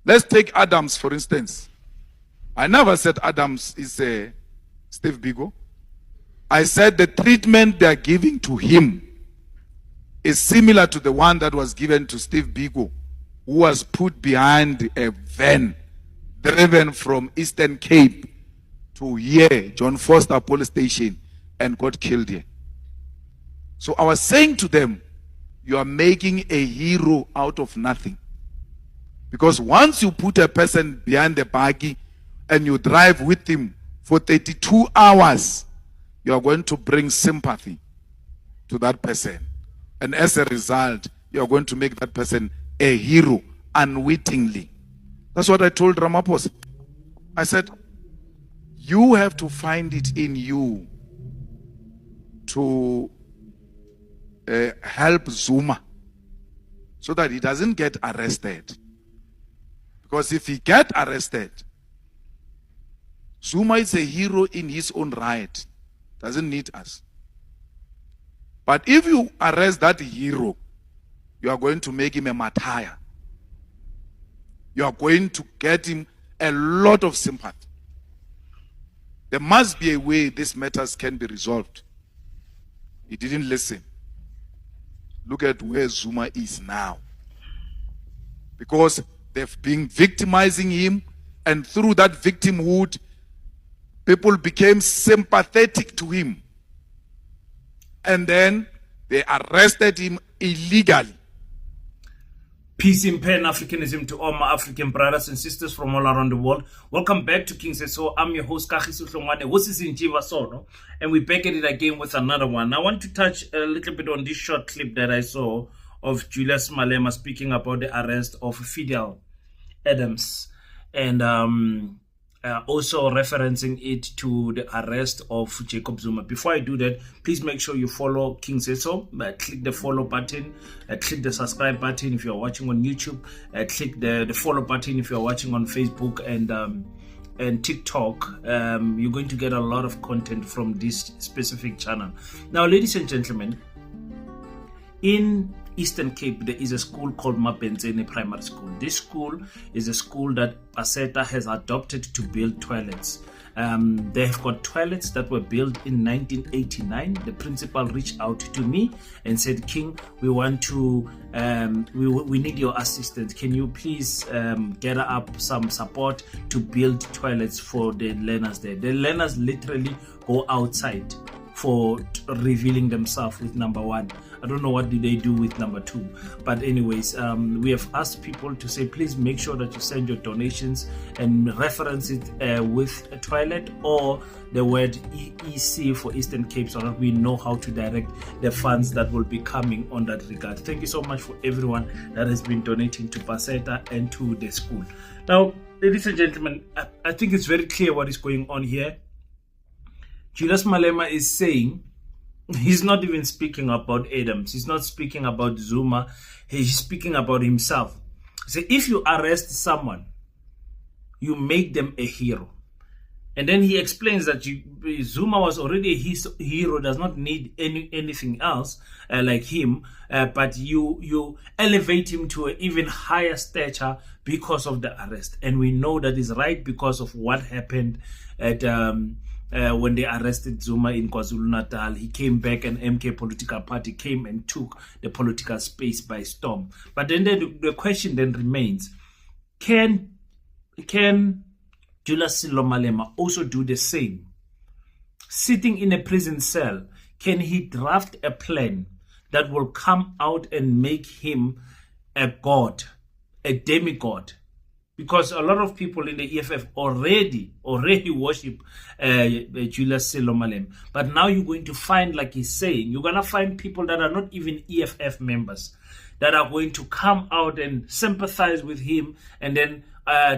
Let's take Adams, for instance. I never said Adams is Steve Biko. I said the treatment they are giving to him is similar to the one that was given to Steve Biko, who was put behind a van driven from Eastern Cape to here, John Foster Police Station, and got killed here. So I was saying to them, you are making a hero out of nothing. Because once you put a person behind the buggy and you drive with him for 32 hours, you are going to bring sympathy to that person. And as a result, you are going to make that person a hero unwittingly. That's what I told Ramaphosa. I said, you have to find it in you to help Zuma so that he doesn't get arrested. Because if he gets arrested, Zuma is a hero in his own right. Doesn't need us. But if you arrest that hero, you are going to make him a martyr. You are going to get him a lot of sympathy. There must be a way these matters can be resolved. He didn't listen. Look at where Zuma is now. Because they've been victimizing him, and through that victimhood, people became sympathetic to him. And then they arrested him illegally. Peace in Pan-Africanism to all my African brothers and sisters from all around the world. Welcome back to King Seso. I'm your host, Kagiso Hlongwane. This is Njiva Sono, and we're back at it again with another one. I want to touch a little bit on this short clip that I saw of Julius Malema speaking about the arrest of Fidel Adams, and also referencing it to the arrest of Jacob Zuma. Before I do that, please make sure you follow King Seso. Click the follow button, click the subscribe button if you're watching on YouTube, click the follow button if you're watching on Facebook and TikTok. You're going to get a lot of content from this specific channel. Now, ladies and gentlemen, in Eastern Cape, there is a school called Mapenzene Primary School. This school is a school that Paseta has adopted to build toilets. They have got toilets that were built in 1989. The principal reached out to me and said, King, we want to, we need your assistance. Can you please gather up some support to build toilets for the learners there? The learners literally go outside for revealing themselves with number one. I don't know what do they do with number two, but anyways, we have asked people to say, please make sure that you send your donations and reference it with a toilet or the word EEC for Eastern Cape, so that we know how to direct the funds that will be coming on that regard. Thank you so much for everyone that has been donating to Paseta and to the school. Now, ladies and gentlemen, I think it's very clear what is going on here. Julius Malema is saying, he's not even speaking about Adams. He's not speaking about Zuma. He's speaking about himself. So if you arrest someone, you make them a hero. And then he explains that Zuma was already his hero, does not need anything else like him, but you elevate him to an even higher stature because of the arrest. And we know that is right because of what happened at when they arrested Zuma in KwaZulu-Natal. He came back and MK political party came and took the political space by storm. But then the question then remains, can Julius Sello Malema also do the same? Sitting in a prison cell, can he draft a plan that will come out and make him a god, a demigod? Because a lot of people in the EFF already worship Julius Sello Malema. But now you're going to find, like he's saying, you're going to find people that are not even EFF members that are going to come out and sympathize with him and then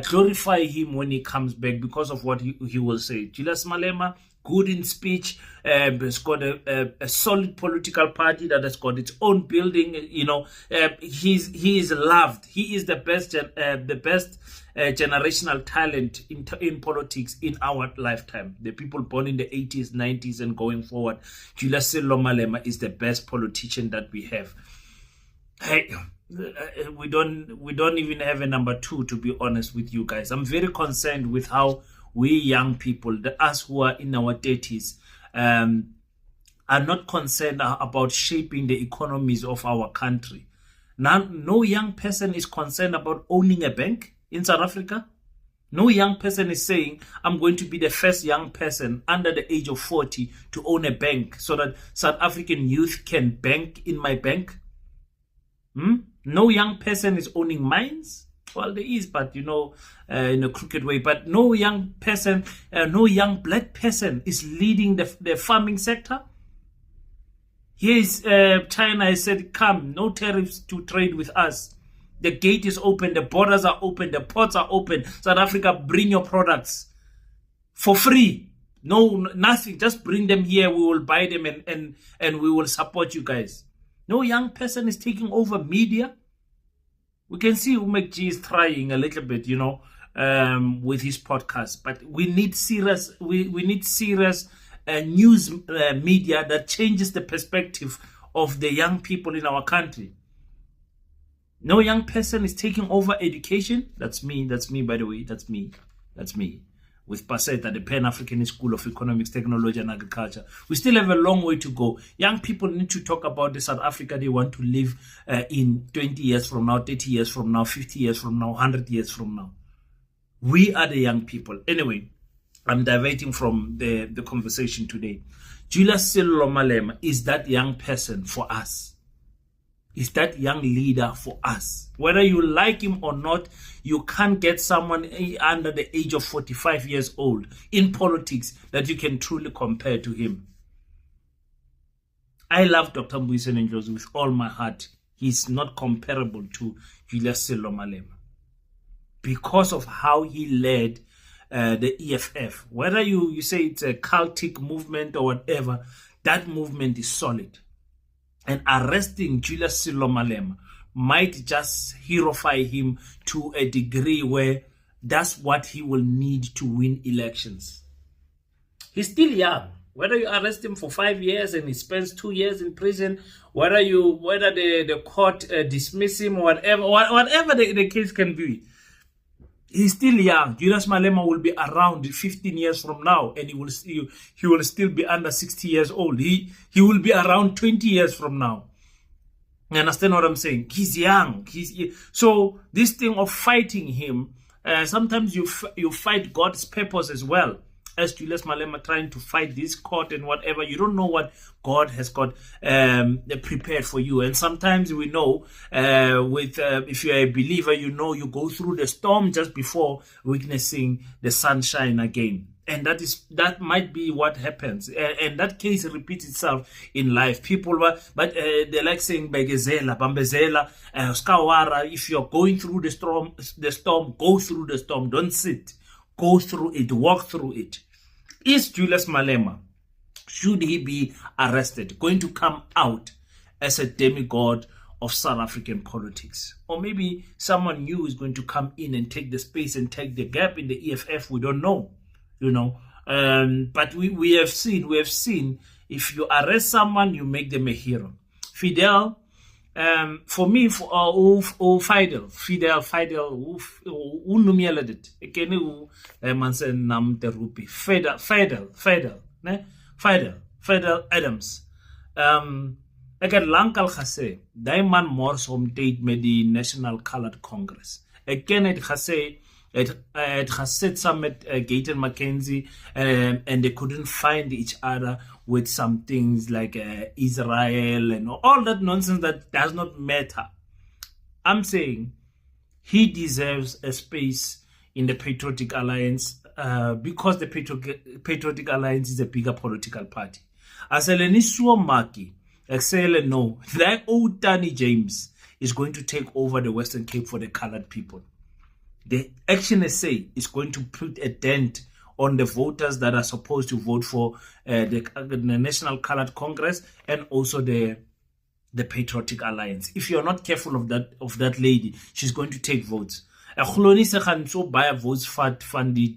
glorify him when he comes back because of what he will say. Julius Malema, good in speech, has got a solid political party that has got its own building. He is loved. He is the best generational talent in politics in our lifetime. The people born in the 80s, 90s, and going forward, Julius Sello Malema is the best politician that we have. Hey, we don't even have a number two, to be honest with you guys. I'm very concerned with how we young people, us who are in our 30s, are not concerned about shaping the economies of our country. Now, no young person is concerned about owning a bank in South Africa. No young person is saying, I'm going to be the first young person under the age of 40 to own a bank so that South African youth can bank in my bank. No young person is owning mines. Well, there is, but in a crooked way. But no young person, no young black person is leading the farming sector. Here is China has said, come, no tariffs to trade with us. The gate is open, the borders are open, the ports are open. South Africa, bring your products for free. No, nothing. Just bring them here. We will buy them and we will support you guys. No young person is taking over media. We can see Umek G is trying a little bit, with his podcast. But we need serious, we need serious news media that changes the perspective of the young people in our country. No young person is taking over education. That's me, by the way. That's me. With PASETA, the Pan-African School of Economics, Technology and Agriculture. We still have a long way to go. Young people need to talk about the South Africa they want to live in 20 years from now, 30 years from now, 50 years from now, 100 years from now. We are the young people. Anyway, I'm diverting from the conversation today. Julius Sello Malema is that young person for us. Is that young leader for us. Whether you like him or not, you can't get someone under the age of 45 years old in politics that you can truly compare to him. I love Dr. Mbuyiseni Ndlozi with all my heart. He's not comparable to Julius Sello Malema because of how he led the EFF. Whether you say it's a cultic movement or whatever, that movement is solid. And arresting Julius Sello Malema might just heroify him to a degree where that's what he will need to win elections. He's still young. Whether you arrest him for 5 years and he spends 2 years in prison, whether the court dismiss him or whatever the case can be, he's still young. Julius Malema will be around 15 years from now, and he will still be under 60 years old. He will be around 20 years from now. You understand what I'm saying? He's young. So this thing of fighting him, sometimes you fight God's purpose as well. As Julius Malema trying to fight this court and whatever, you don't know what God has got prepared for you. And sometimes we know, if you're a believer, you go through the storm just before witnessing the sunshine again. And that might be what happens. And that case repeats itself in life. People, but they like saying, begezela, bambezela, skawara. If you're going through the storm, go through the storm. Don't sit. Go through it. Walk through it. Is Julius Malema, should he be arrested, going to come out as a demigod of South African politics? Or maybe someone new is going to come in and take the space and take the gap in the EFF. We don't know, But we have seen if you arrest someone, you make them a hero. Fidel, for me, Fidel, unumieladet. Ekene mansen nam terupi. Fidel Adams. Eker lankal khase, daiman mors hom date me the National Colored Congress. Ekene it khase, it has set some at Gayton Mackenzie, and they couldn't find each other with some things like Israel and all that nonsense that does not matter. I'm saying he deserves a space in the Patriotic Alliance because the Patriotic Alliance is a bigger political party. As Elenisua Maki, excellent, no, that old Danny James is going to take over the Western Cape for the colored people. The Action SA is going to put a dent on the voters that are supposed to vote for the National Colored Congress and also the Patriotic Alliance. If you're not careful of that lady, she's going to take votes. Buy votes from the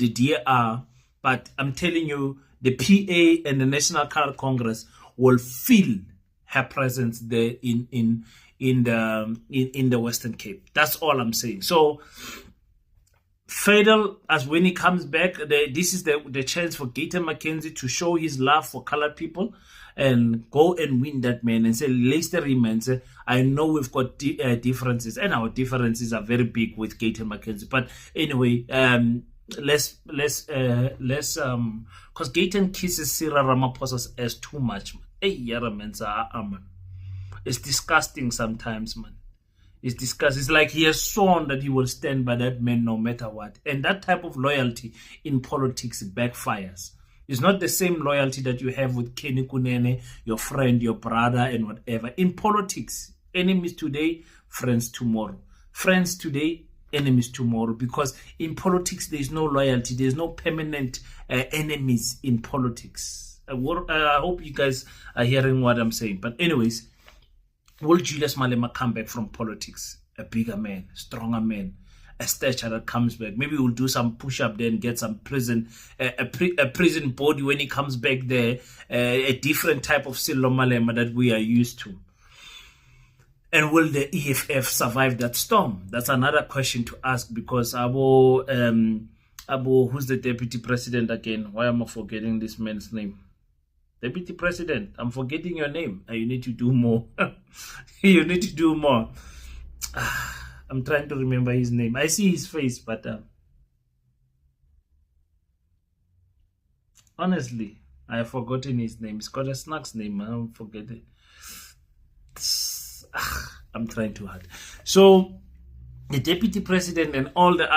DAR, but I'm telling you, the PA and the National Colored Congress will feel her presence there in in the Western Cape. That's all I'm saying. So Fadel, as when he comes back, this is the chance for Gayton McKenzie to show his love for colored people and go and win that man and say, Leicester remains. I know we've got differences, and our differences are very big with Gayton McKenzie. But anyway, let's because Gayton kisses Cyril Ramaphosa's ass too much, man. Hey, yara man, man. It's disgusting sometimes, man. It's disgusting. It's like he has sworn that he will stand by that man no matter what. And that type of loyalty in politics backfires. It's not the same loyalty that you have with Kenny Kunene, your friend, your brother, and whatever. In politics, enemies today, friends tomorrow. Friends today, enemies tomorrow. Because in politics, there's no loyalty. There's no permanent enemies in politics. I hope you guys are hearing what I'm saying. But anyways, will Julius Malema come back from politics? A bigger man, stronger man, a stature that comes back. Maybe we'll do some push-up there and get some prison, a prison body when he comes back there, a different type of Cyril Malema that we are used to. And will the EFF survive that storm? That's another question to ask, because Abo, who's the deputy president again? Why am I forgetting this man's name? Deputy President, I'm forgetting your name. You need to do more. You need to do more. I'm trying to remember his name. I see his face, but honestly, I have forgotten his name. He's got a snack's name. I don't forget it. I'm trying too hard. So, the Deputy President and all the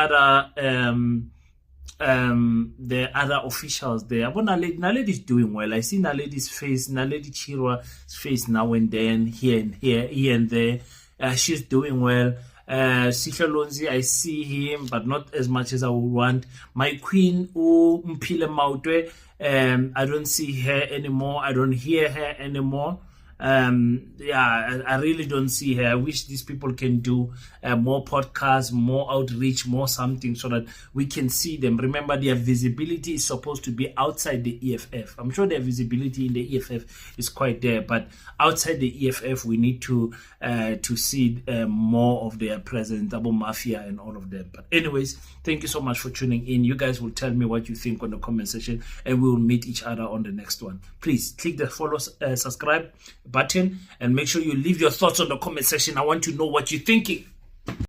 other officials there. But Naledi is doing well. I see Naledi's face, Naledi Chirwa's face now and then, here and there. She's doing well. Sihle Lonzi, I see him, but not as much as I would want. My queen, Mpile Mautwe, I don't see her anymore. I don't hear her anymore. I really don't see her. I wish these people can do more podcasts, more outreach, more something, so that we can see them. Remember, their visibility is supposed to be outside the EFF. I'm sure their visibility in the EFF is quite there, but outside the EFF, we need to see more of their presence, Abu Mafia and all of them. But anyways, thank you so much for tuning in. You guys will tell me what you think on the comment section, and we will meet each other on the next one. Please click the follow, subscribe button, and make sure you leave your thoughts on the comment section. I want to know what you're thinking.